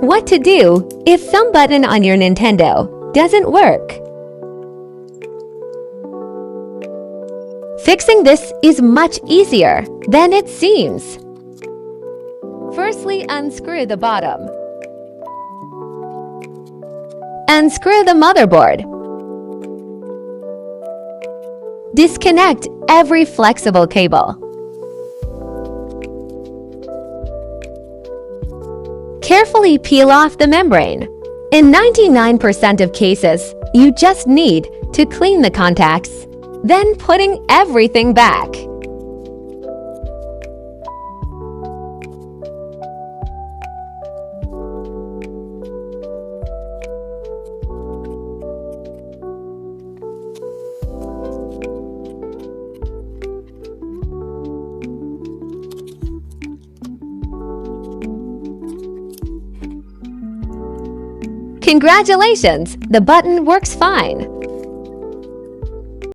What to do if some button on your Nintendo doesn't work? Fixing this is much easier than it seems. Firstly, unscrew the bottom. Unscrew the motherboard. Disconnect every flexible cable. Carefully peel off the membrane. In 99% of cases, you just need to clean the contacts, then putting everything back. Congratulations! The button works fine.